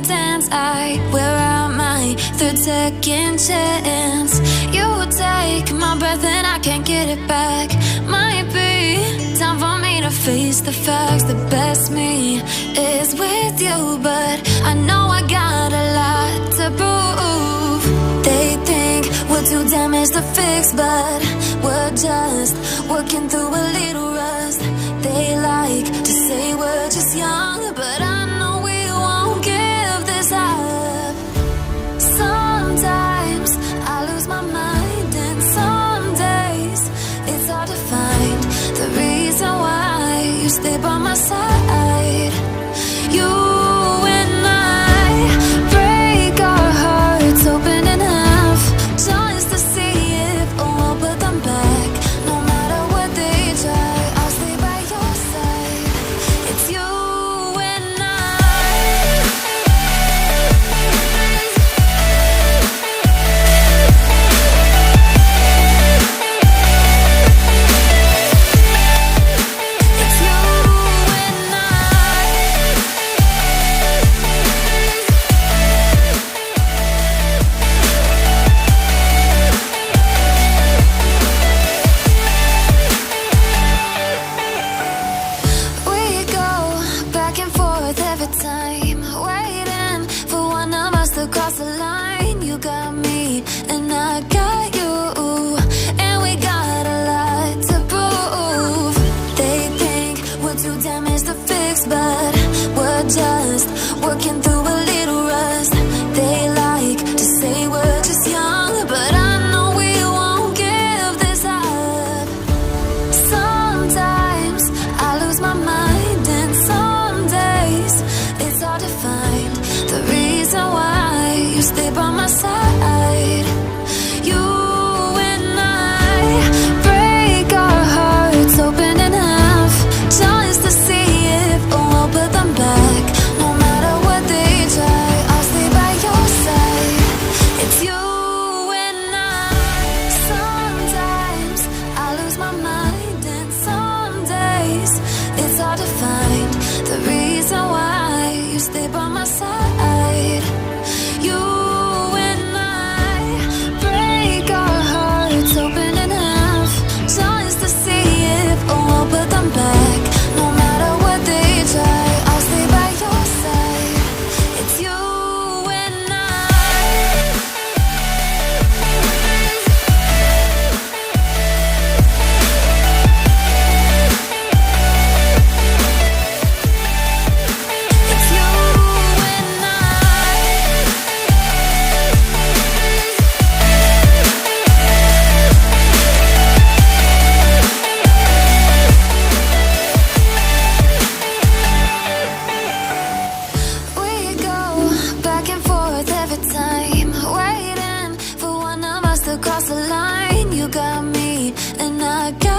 dance. I wear out my third second chance. You take my breath and I can't get it back. Might be time for me to face the facts. The best me is with you, but I know I got a lot to prove. They think we're too damaged to fix, but we're just working through a little rust. They like to say we're just young, but I know we won't give this up. Sometimes I lose my mind, and some days it's hard to find the reason why you stay by my side. You and I break our hearts open in half, just to see if we'll put them back. No matter what they try, I'll stay by your side. It's you and cross the line. You got me and I got you, and we got a lot to prove. They think we're too damaged to fix, but we're just working through a little rust. They like to say we're just young, but I know we won't give this up. Sometimes I lose my mind, and some days it's hard to find the reason why you stay by my side. You and I break our hearts open in half, just to see if we'll put them back. No matter what they try, I'll stay by your side. It's you and I. Sometimes I lose my mind, and some days it's hard to find the reason why you stay by my side. You and I break our hearts open in half, just to see if we'll put them back. No matter what they try, I'll stay by your side. It's you and It's you and we go back and forth every time, waiting for one of us to cross the line. You got me and I got